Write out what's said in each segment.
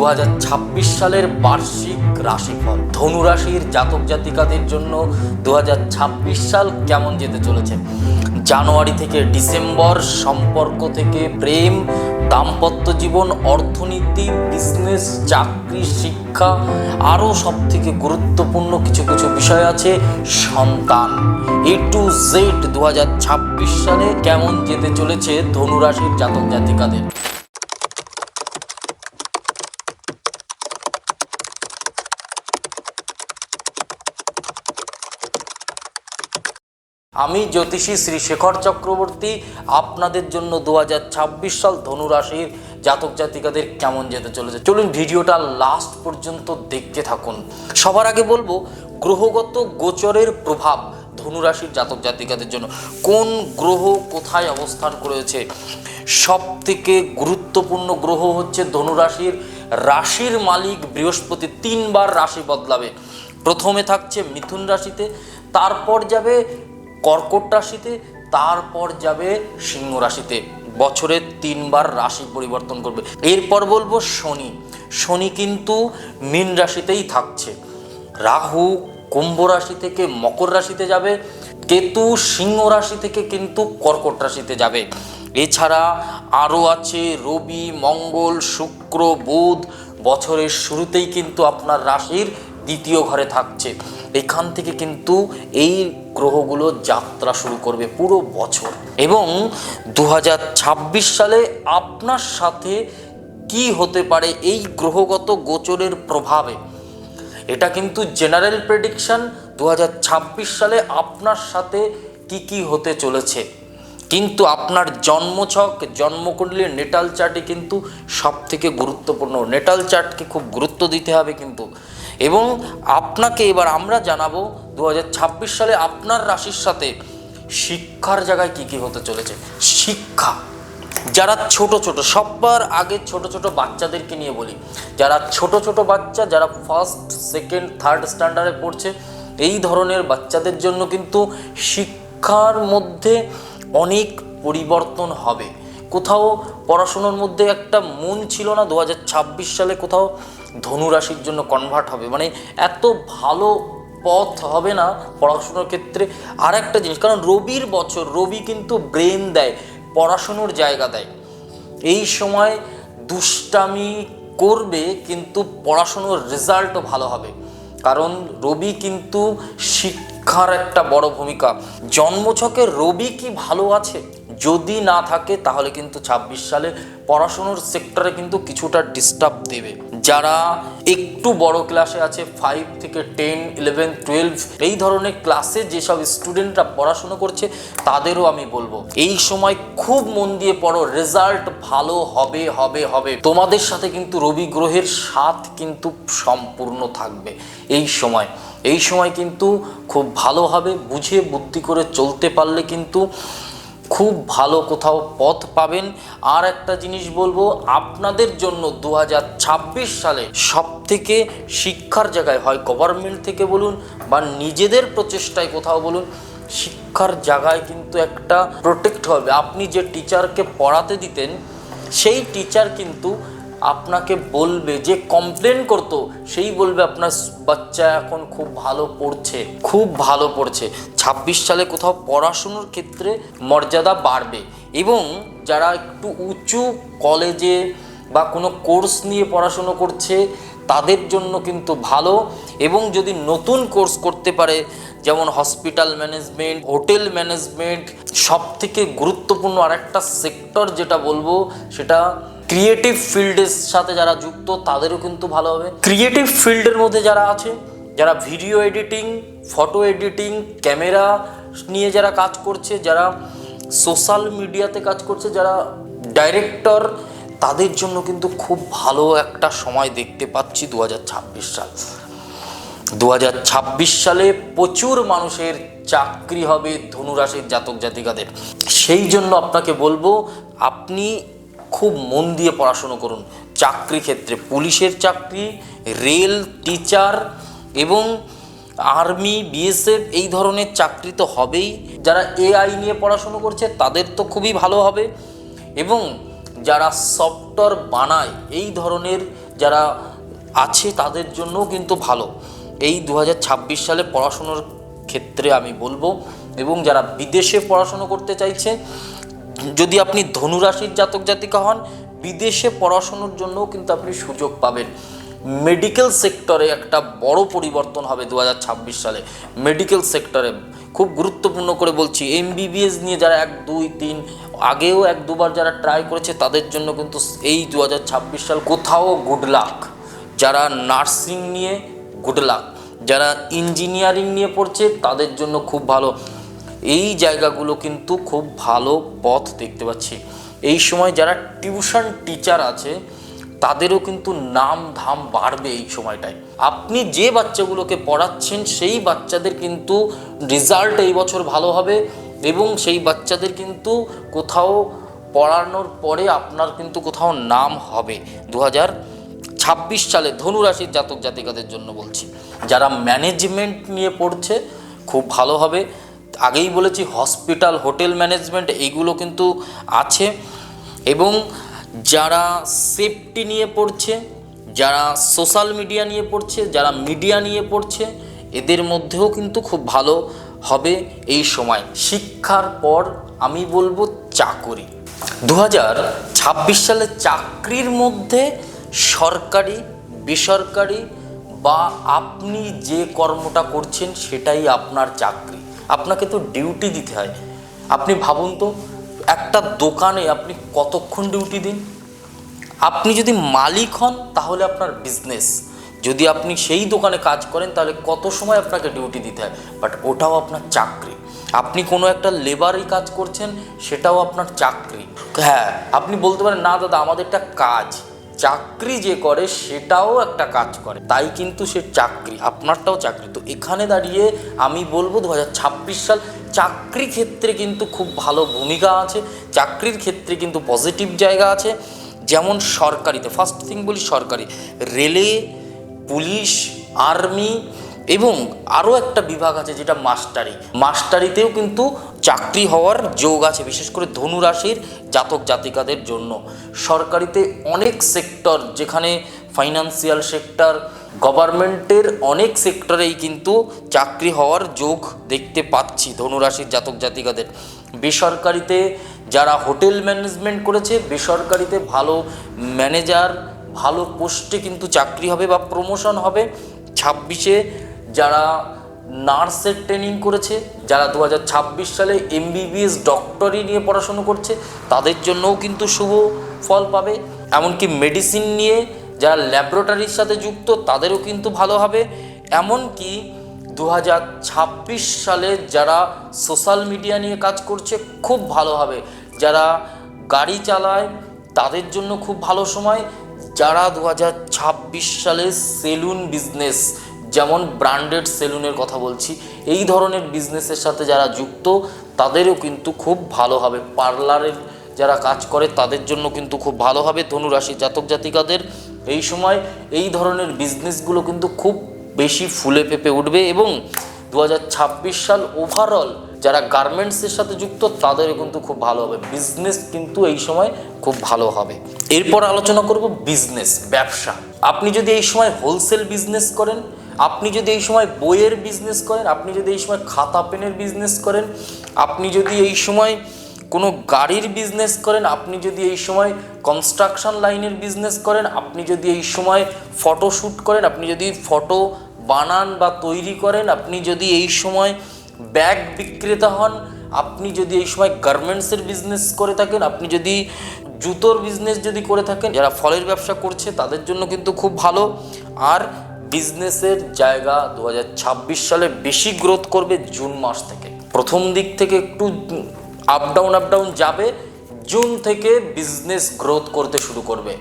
2026 সালের বার্ষিক রাশিফল ধনুরাশির জাতক জাতিকাদের জন্য 2026 সাল কেমন যেতে চলেছে। জানুয়ারি থেকে ডিসেম্বর সম্পর্ক থেকে প্রেম, দাম্পত্য জীবন, অর্থনীতি, বিজনেস, চাকরি, শিক্ষা, আরও সব থেকে গুরুত্বপূর্ণ কিছু কিছু বিষয় আছে সন্তান। A to Z 2026 সালে কেমন যেতে চলেছে ধনুরাশির জাতক জাতিকাদের। আমি জ্যোতিষী শ্রী শেখর চক্রবর্তী আপনাদের জন্য 2026 সাল ধনুরাশির জাতক জাতিকাদের কেমন যেতে চলেছে চলুন ভিডিওটা লাস্ট পর্যন্ত দেখতে থাকুন। সবার আগে বলবো গ্রহগত গোচরের প্রভাব ধনুরাশির জাতক জাতিকাদের জন্য কোন গ্রহ কোথায় অবস্থান করেছে। সব থেকে গুরুত্বপূর্ণ গ্রহ হচ্ছে ধনুরাশির রাশির মালিক বৃহস্পতি। 3 বার রাশি বদলাবে। প্রথমে থাকছে মিথুন রাশিতে, তারপর যাবে কর্কট রাশিতে, তারপর যাবে সিংহ রাশিতে। বছরে 3 বার রাশি পরিবর্তন করবে। এরপর বলবো শনি কিন্তু মীন রাশিতেই থাকছে। রাহু কুম্ভ রাশি থেকে মকর রাশিতে যাবে, কেতু সিংহ রাশি থেকে কিন্তু কর্কট রাশিতে যাবে। এছাড়া আরও আছে রবি, মঙ্গল, শুক্র, বুধ বছরের শুরুতেই কিন্তু আপনার রাশির দ্বিতীয় ঘরে থাকছে। এখান থেকে কিন্তু এই গ্রহগুলো যাত্রা শুরু করবে পুরো বছর। এবং 2026 সালে আপনার সাথে কি হতে পারে এই গ্রহগত গোচরের প্রভাবে, এটা কিন্তু জেনারেল প্রেডিকশন। 2026 সালে আপনার সাথে কি হতে চলেছে, কিন্তু আপনার জন্মছক জন্মকুণ্ডলীর নেটাল চার্টে কিন্তু সব থেকে গুরুত্বপূর্ণ। নেটাল চার্টকে খুব গুরুত্ব দিতে হবে কিন্তু। এবং আপনাকে এবার আমরা জানাবো 2026 সালে আপনার রাশির সাথে শিক্ষার জায়গায় কি হতে চলেছে। শিক্ষা, যারা ছোট সবার আগে ছোট বাচ্চাদেরকে নিয়ে বলি, যারা ছোট বাচ্চা, যারা ফার্স্ট সেকেন্ড থার্ড স্ট্যান্ডার্ডে পড়ছে, এই ধরনের বাচ্চাদের জন্য কিন্তু শিক্ষার মধ্যে অনেক পরিবর্তন হবে। কোথাও পড়াশোনার মধ্যে একটা মন ছিল না, 2026 সালে কোথাও ধনুরাশির জন্য কনভার্ট হবে। মানে এত ভালো পথ হবে না পড়াশোনার ক্ষেত্রে। আর একটা জিনিস, কারণ রবির বছর, রবি কিন্তু ব্রেন দেয়, পড়াশোনার জায়গা দেয়। এই সময় দুষ্টামি করবে কিন্তু পড়াশোনার রেজাল্টও ভালো হবে, কারণ রবি কিন্তু শিক্ষার একটা বড় ভূমিকা। জন্মছকে রবি কি ভালো আছে, যদি না থাকে তাহলে কিন্তু 26 সালে পড়াশোনার সেক্টরে কিন্তু কিছুটা ডিস্টার্ব দেবে। যারা একটু বড় ক্লাসে আছে, 5 থেকে 10, 11, 12 এই ধরনের ক্লাসে যেসব স্টুডেন্টরা পড়াশোনা করছে তাদেরও আমি বলবো এই সময় খুব মন দিয়ে পড়ো, রেজাল্ট ভালো হবে। তোমাদের সাথে কিন্তু রবি গ্রহের সাথ কিন্তু সম্পূর্ণ থাকবে এই সময় কিন্তু খুব ভালোভাবে বুঝে বুদ্ধি করে চলতে পারলে কিন্তু খুব ভালো কোথাও পথ পাবেন। আর একটা জিনিস বলবো, আপনাদের জন্য 2026 সালে সব থেকে শিক্ষার জায়গায়, হয় গভর্নমেন্ট থেকে বলুন বা নিজেদের প্রচেষ্টায় কোথাও বলুন, শিক্ষার জায়গায় কিন্তু একটা প্রোটেক্ট হবে। আপনি যে টিচারকে পড়াতে দিতেন সেই টিচার কিন্তু আপনাকে বলবে, যে কমপ্লেন করতো সেই বলবে আপনার বাচ্চা এখন খুব ভালো পড়ছে। 26 সালে কোথাও পড়াশুনোর ক্ষেত্রে মর্যাদা বাড়বে। এবং যারা একটু উঁচু কলেজে বা কোনো কোর্স নিয়ে পড়াশুনো করছে তাদের জন্য কিন্তু ভালো। এবং যদি নতুন কোর্স করতে পারে, যেমন হসপিটাল ম্যানেজমেন্ট, হোটেল ম্যানেজমেন্ট, সব থেকে গুরুত্বপূর্ণ আরেকটা সেক্টর যেটা বলবো সেটা ক্রিয়েটিভ ফিল্ডের সাথে যারা যুক্ত তাদেরও কিন্তু ভালো হবে। ক্রিয়েটিভ ফিল্ডের মধ্যে যারা আছে, যারা video editing, photo editing, camera নিয়ে যারা কাজ করছে, যারা সোশ্যাল মিডিয়াতে কাজ করছে, যারা ডাইরেক্টর, তাদের জন্য কিন্তু খুব ভালো একটা সময় দেখতে পাচ্ছি 2026 সাল। 2026 সালে প্রচুর মানুষের চাকরি হবে ধনুরাশির জাতক জাতিকাদের। সেই জন্য আপনাকে বলবো আপনি খুব মন দিয়ে পড়াশুনো করুন। চাকরি ক্ষেত্রে পুলিশের চাকরি, রেল, টিচার এবং আর্মি, বিএসএফ এই ধরনের চাকরি তো হবেই। যারা এআই নিয়ে পড়াশুনো করছে তাদের তো খুবই ভালো হবে। এবং যারা সফটওয়্যার বানায় এই ধরনের যারা আছে তাদের জন্যও কিন্তু ভালো এই 2026 সালে পড়াশোনার ক্ষেত্রে আমি বলবো। এবং যারা বিদেশে পড়াশোনা করতে চাইছে, যদি আপনি ধনুরাশির জাতক জাতিকা হন, বিদেশে পড়াশোনার জন্যও কিন্তু আপনি সুযোগ পাবেন। মেডিকেল সেক্টরে একটা বড় পরিবর্তন হবে 2026 সালে। মেডিকেল সেক্টরে খুব গুরুত্বপূর্ণ করে বলছি, MBBS নিয়ে যারা 1, 2, 3 আগেও 1-2 বার যারা ট্রাই করেছে তাদের জন্য কিন্তু এই 2026 সাল কোথাও গুড লাক। যারা নার্সিং নিয়ে গুড লাক, যারা ইঞ্জিনিয়ারিং নিয়ে পড়ছে তাদের জন্য খুব ভালো। এই জায়গাগুলো কিন্তু খুব ভালো পথ দেখতে পাচ্ছি। এই সময় যারা টিউশন টিচার আছে তাদেরও কিন্তু নাম ধাম বাড়বে এই সময়টায়। আপনি যে বাচ্চাগুলোকে পড়াচ্ছেন সেই বাচ্চাদের কিন্তু রেজাল্ট এই বছর ভালো হবে এবং সেই বাচ্চাদের কিন্তু কোথাও পড়ানোর পরে আপনার কিন্তু কোথাও নাম হবে 2026 সালে ধনুরাশির জাতক জাতিকাদের জন্য বলছি। যারা ম্যানেজমেন্ট নিয়ে পড়ছে খুব ভালো হবে। আগেই বলেছি হসপিটাল, হোটেল ম্যানেজমেন্ট এইগুলো কিন্তু আছে। এবং যারা সেফটি নিয়ে পড়ছে, যারা সোশ্যাল মিডিয়া নিয়ে পড়ছে, যারা মিডিয়া নিয়ে পড়ছে, এদের মধ্যেও কিন্তু খুব ভালো হবে এই সময়। শিক্ষার পর আমি বলবো চাকরি। 2026 সালে চাকরির মধ্যে সরকারি, বেসরকারি বা আপনি যে কর্মটা করছেন সেটাই আপনার চাকরি। আপনাকে তো ডিউটি দিতে হয়। আপনি ভাবুন তো, একটা দোকানে আপনি কতক্ষণ ডিউটি দিন? আপনি যদি মালিক হন তাহলে আপনার বিজনেস, যদি আপনি সেই দোকানে কাজ করেন তাহলে কত সময় আপনাকে ডিউটি দিতে হয়, বাট ওটাও আপনার চাকরি। আপনি কোনো একটা লেবারই কাজ করছেন, সেটাও আপনার চাকরি। হ্যাঁ, আপনি বলতে পারেন না দাদা আমাদের একটা কাজ, চাকরি যে করে সেটাও একটা কাজ করে, তাই কিন্তু সে চাকরি, আপনারটাও চাকরি। তো এখানে দাঁড়িয়ে আমি বলবো 2026 সাল চাকরি ক্ষেত্রে কিন্তু খুব ভালো ভূমিকা আছে, চাকরির ক্ষেত্রে কিন্তু পজিটিভ জায়গা আছে। যেমন সরকারিতে, ফার্স্ট থিং বলি সরকারি, রেলে, পুলিশ, আর্মি এবং আরও একটা বিভাগ আছে যেটা মাস্টারিতেও কিন্তু চাকরি হওয়ার যোগ আছে, বিশেষ করে ধনুরাশির জাতক জাতিকাদের জন্য। সরকারিতে অনেক সেক্টর, যেখানে ফাইন্যান্সিয়াল সেক্টর, গভর্নমেন্টের অনেক সেক্টরেই কিন্তু চাকরি হওয়ার যোগ দেখতে পাচ্ছি ধনুরাশির জাতক জাতিকাদের। বেসরকারিতে যারা হোটেল ম্যানেজমেন্ট করেছে, বেসরকারিতে ভালো ম্যানেজার, ভালো পোস্টে কিন্তু চাকরি হবে বা প্রমোশন হবে। 26-এ যারা নার্সের ট্রেনিং করেছে, যারা 2026 সালে MBBS ডক্টরি নিয়ে পড়াশুনো করছে তাদের জন্যও কিন্তু শুভ ফল পাবে। এমনকি মেডিসিন নিয়ে যারা ল্যাবরেটরির সাথে যুক্ত তাদেরও কিন্তু ভালো হবে। এমনকি 2026 সালে যারা সোশ্যাল মিডিয়া নিয়ে কাজ করছে খুব ভালো হবে। যারা গাড়ি চালায় তাদের জন্য খুব ভালো সময়। যারা 2026 সালে সেলুন বিজনেস, যেমন ব্র্যান্ডেড সেলুনের কথা বলছি, এই ধরনের বিজনেসের সাথে যারা যুক্ত তাদেরও কিন্তু খুব ভালো হবে। পার্লারের যারা কাজ করে তাদের জন্য কিন্তু খুব ভালো হবে। ধনুরাশি জাতক জাতিকাদের এই সময় এই ধরনের বিজনেসগুলো কিন্তু খুব বেশি ফুলে ফেঁপে উঠবে। এবং 2026 সাল ওভারঅল যারা গার্মেন্টসের সাথে যুক্ত তাদেরও কিন্তু খুব ভালো হবে। বিজনেস কিন্তু এই সময় খুব ভালো হবে। এরপর আলোচনা করব বিজনেস, ব্যবসা। আপনি যদি এই সময় হোলসেল বিজনেস করেন, আপনি যদি এই সময় বইয়ের বিজনেস করেন, আপনি যদি এই সময় খাতা পেনের বিজনেস করেন, আপনি যদি এই সময় কোনো গাড়ির বিজনেস করেন, আপনি যদি এই সময় কনস্ট্রাকশন লাইনের বিজনেস করেন, আপনি যদি এই সময় ফটোশ্যুট করেন, আপনি যদি ফটো বানান বা তৈরি করেন, আপনি যদি এই সময় ব্যাগ বিক্রেতা হন, আপনি যদি এই সময় গার্মেন্টসের বিজনেস করে থাকেন, আপনি যদি জুতোর বিজনেস যদি করে থাকেন, যারা ফলের ব্যবসা করছে তাদের জন্য কিন্তু খুব ভালো। আর বিজনেসের জায়গা 2026 সালে বেশি গ্রোথ করবে জুন মাস থেকে। প্রথম দিক থেকে একটু আপ ডাউন যাবে, জুন থেকে বিজনেস গ্রোথ করতে শুরু করবে,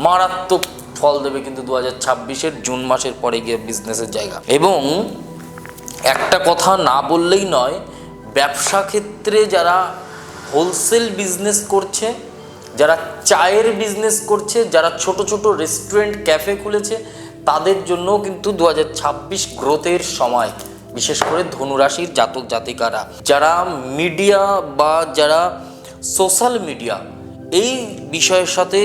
মারাত্মক ফল দেবে কিন্তু 2026-এর জুন মাসের পরে গিয়ে বিজনেসের জায়গা। এবং একটা কথা না বললেই নয়, ব্যবসা ক্ষেত্রে যারা হোলসেল বিজনেস করছে, যারা চায়ের বিজনেস করছে, যারা ছোট ছোট রেস্টুরেন্ট, ক্যাফে খুলেছে, তাদের জন্য কিন্তু 2026 গ্রোথের সময়, বিশেষ করে ধনুরাশির জাতক জাতিকারা। যারা মিডিয়া বা যারা সোশ্যাল মিডিয়া এই বিষয়ের সাথে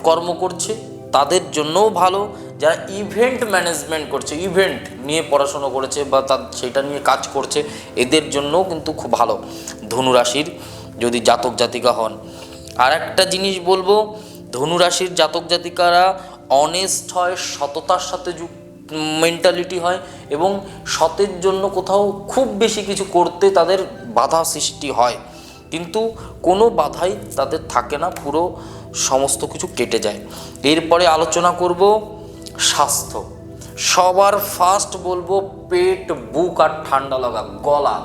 কর্ম করছে তাদের জন্যও ভালো। যারা ইভেন্ট ম্যানেজমেন্ট করছে, ইভেন্ট নিয়ে পড়াশুনো করেছে বা সেটা নিয়ে কাজ করছে, এদের জন্যও কিন্তু খুব ভালো ধনুরাশির যদি জাতক জাতিকা হন। আর একটা জিনিস বলবো, ধনুরাশির জাতক জাতিকারা অনেস্ট হয়, সততার সাথে মেন্টালিটি হয় এবং সতের জন্য কোথাও খুব বেশি কিছু করতে তাদের বাধা সৃষ্টি হয়, কিন্তু কোনো বাধাই তাদের থাকে না, পুরো সমস্ত কিছু কেটে যায়। এরপরে আলোচনা করব স্বাস্থ্য। সবার ফার্স্ট বলবো পেট, বুক আর ঠান্ডা লাগা, গলা,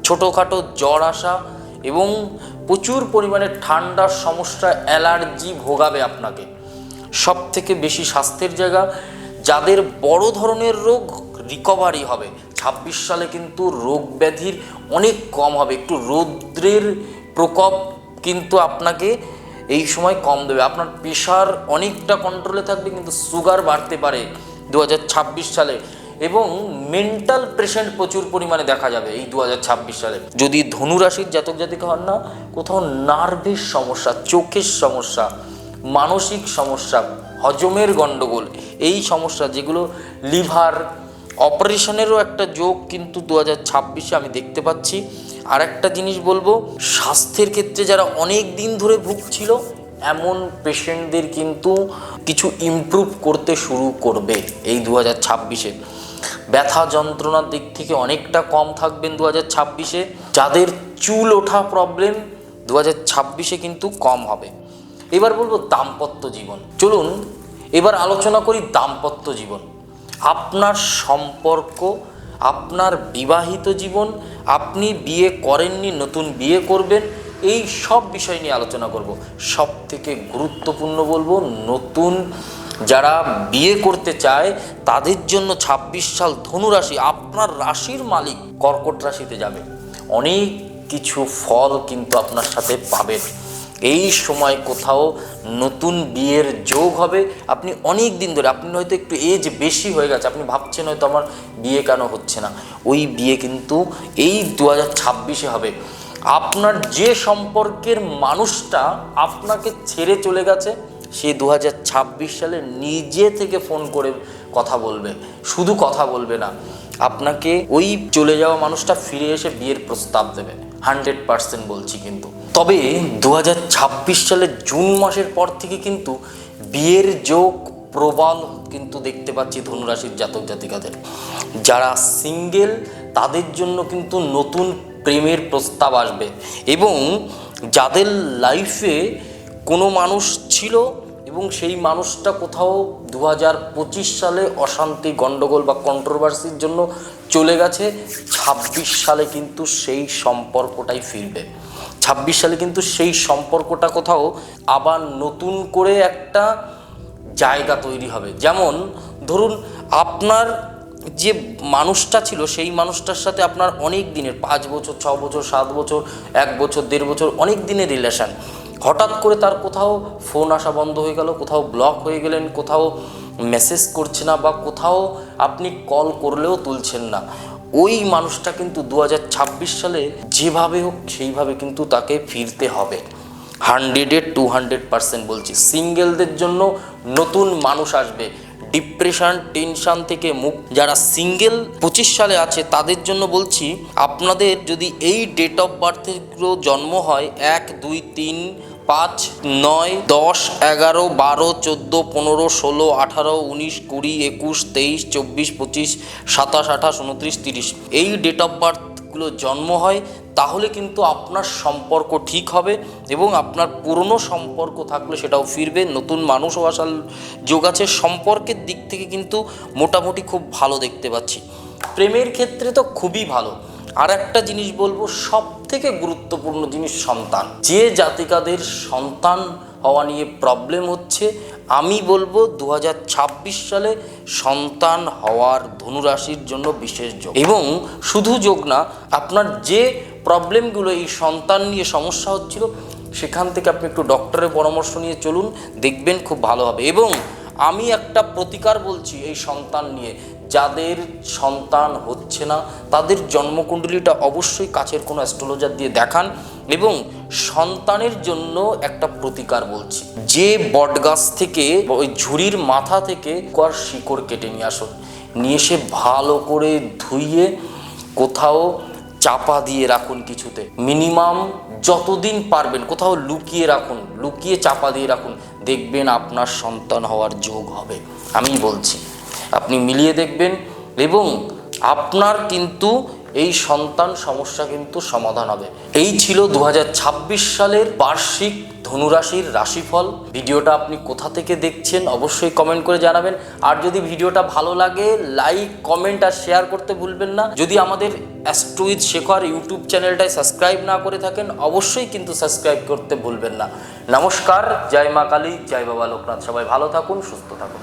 ছোটোখাটো জ্বর আসা এবং প্রচুর পরিমাণে ঠান্ডার সমস্যা, অ্যালার্জি ভোগাবে আপনাকে। সব থেকে বেশি স্বাস্থ্যের জায়গা। যাদের বড় ধরনের রোগ, রিকভারি হবে 26 সালে, কিন্তু রোগ ব্যাধির অনেক কম হবে। একটু রৌদ্রের প্রকোপ কিন্তু আপনাকে এই সময় কম দেবে। আপনার প্রেশার অনেকটা কন্ট্রোলে থাকবে, কিন্তু সুগার বাড়তে পারে 2026 সালে এবং মেন্টাল পেশেন্ট প্রচুর পরিমাণে দেখা যাবে এই 2026 সালে। যদি ধনুরাশির জাতক জাতিকা হন না, কোথাও নার্ভের সমস্যা, চোখের সমস্যা, মানসিক সমস্যা, হজমের গণ্ডগোল, এই সমস্যা যেগুলো লিভার অপারেশনেরও একটা যোগ কিন্তু 2026-এ আমি দেখতে পাচ্ছি। আর একটা জিনিস বলবো, স্বাস্থ্যের ক্ষেত্রে যারা অনেক দিন ধরে ভুগছিল এমন পেশেন্টদের কিন্তু কিছু ইমপ্রুভ করতে শুরু করবে এই 2026-এ। ব্যথা যন্ত্রণার দিক থেকে অনেকটা কম থাকবেন 2026-এ। যাদের চুল ওঠা প্রবলেম 2026-এ কিন্তু কম হবে। এবার বলবো দাম্পত্য জীবন। চলুন এবার আলোচনা করি দাম্পত্য জীবন। আপনার সম্পর্ক, আপনার বিবাহিত জীবন, আপনি বিয়ে করেননি, নতুন বিয়ে করবেন, এই সব বিষয় নিয়ে আলোচনা করব। সব থেকে গুরুত্বপূর্ণ বলবো, নতুন যারা বিয়ে করতে চায় তাদের জন্য 26 সাল ধনুরাশি, আপনার রাশির মালিক কর্কট রাশিতে যাবে। অনেক কিছু ফল কিন্তু আপনার সাথে পাবেন। এই সময় কোথাও নতুন বিয়ের যোগ হবে। আপনি অনেক দিন ধরে, আপনি হয়তো একটু এজ বেশি হয়ে গেছে, আপনি ভাবছেন হয়তো আমার বিয়ে কেন হচ্ছে না, ওই বিয়ে কিন্তু এই 2026-এ হবে। আপনার যে সম্পর্কের মানুষটা আপনাকে ছেড়ে চলে গেছে, সে 2026 সালে নিজে থেকে ফোন করে কথা বলবে। শুধু কথা বলবে না, আপনাকে ওই চলে যাওয়া মানুষটা ফিরে এসে বিয়ের প্রস্তাব দেবে, 100% বলছি। কিন্তু তবে 2026 সালের জুন মাসের পর থেকে কিন্তু বিয়ের যোগ প্রবল কিন্তু দেখতে পাচ্ছি ধনুরাশির জাতক জাতিকাদের। যারা সিঙ্গেল তাদের জন্য কিন্তু নতুন প্রেমের প্রস্তাব আসবে এবং যাদের লাইফে কোনো মানুষ ছিল এবং সেই মানুষটা কোথাও 2025 সালে অশান্তি, গণ্ডগোল বা কন্ট্রোভার্সির জন্য চলে গেছে, 26 সালে কিন্তু সেই সম্পর্কটাই ফিরবে। 26 সালে কিন্তু সেই সম্পর্কটা কোথাও আবার নতুন করে একটা জায়গা তৈরি হবে। যেমন ধরুন, আপনার যে মানুষটা ছিল সেই মানুষটার সাথে আপনার অনেক দিনের, 5 বছর, 6 বছর, 7 বছর, 1 বছর, 1.5 বছর, অনেক দিনের রিলেশন, হঠাৎ করে তার কোথাও ফোন আসা বন্ধ হয়ে গেল, কোথাও ব্লক হয়ে গেলেন, কোথাও মেসেজ করছে না বা কোথাও আপনি কল করলেও তুলছেন না, ওই মানুষটা কিন্তু 2026 সালে যেভাবে হোক সেইভাবে কিন্তু তাকে ফিরতে হবে। 100-এ 200% বলছি। সিঙ্গেলদের জন্য নতুন মানুষ আসবে, ডিপ্রেশন, টেনশন থেকে মুক্ত। যারা সিঙ্গেল 25 সালে আছে তাদের জন্য বলছি, আপনাদের যদি এই ডেট অফ বার্থেগুলো জন্ম হয় 1, 2, 3, 5, 9, 10, 11, 12, 14, 15, 16, 18, 19, 20, 21, 23, 24, 25, 27, 28, 29, 30 এই ডেট অফ বার্থগুলো জন্ম হয়, তাহলে কিন্তু আপনার সম্পর্ক ঠিক হবে এবং আপনার পুরনো সম্পর্ক থাকলে সেটাও ফিরবে, নতুন মানুষও আসার যোগ আছে। সম্পর্কের দিক থেকে কিন্তু মোটামুটি খুব ভালো দেখতে পাচ্ছি। প্রেমের ক্ষেত্রে তো খুবই ভালো। আর একটা জিনিস বলবো, সব থেকে গুরুত্বপূর্ণ জিনিস সন্তান। যে জাতিকাদের সন্তান হওয়া নিয়ে প্রবলেম হচ্ছে, আমি বলবো 2026 সালে সন্তান হওয়ার ধনুরাশির জন্য বিশেষ যোগ। এবং শুধু যোগ না, আপনার যে প্রবলেমগুলো এই সন্তান নিয়ে সমস্যা হচ্ছিল সেখান থেকে আপনি একটু ডক্টরের পরামর্শ নিয়ে চলুন, দেখবেন খুব ভালো হবে। এবং আমি একটা প্রতিকার বলছি এই সন্তান নিয়ে, যাদের সন্তান হচ্ছে না তাদের জন্মকুণ্ডলীটা অবশ্যই কাছের কোনো অ্যাস্ট্রোলজার দিয়ে দেখান এবং সন্তানের জন্য একটা প্রতিকার বলছি, যে বটগাছ থেকে ওই ঝুড়ির মাথা থেকে শিকড় কেটে নিয়ে আসুন, নিয়ে এসে ভালো করে ধুইয়ে কোথাও চাপা দিয়ে রাখুন, কিছুতে মিনিমাম যতদিন পারবেন কোথাও লুকিয়ে রাখুন, লুকিয়ে চাপা দিয়ে রাখুন, দেখবেন আপনার সন্তান হওয়ার যোগ হবে। আমি বলছি আপনি মিলিয়ে দেখবেন এবং আপনার কিন্তু এই সন্তান সমস্যা কিন্তু সমাধান হবে। এই ছিল 2026 সালের বার্ষিক ধনুরাশির রাশিফল। ভিডিওটা আপনি কোথা থেকে দেখছেন অবশ্যই কমেন্ট করে জানাবেন। আর যদি ভিডিওটা ভালো লাগে লাইক, কমেন্ট আর শেয়ার করতে ভুলবেন না। যদি আমাদের অ্যাস্ট্রো উইথ শেখর ইউটিউব চ্যানেলটায় সাবস্ক্রাইব না করে থাকেন অবশ্যই কিন্তু সাবস্ক্রাইব করতে ভুলবেন না। নমস্কার, জয় মা কালী, জয় বাবা লোকনাথ। সবাই ভালো থাকুন, সুস্থ থাকুন।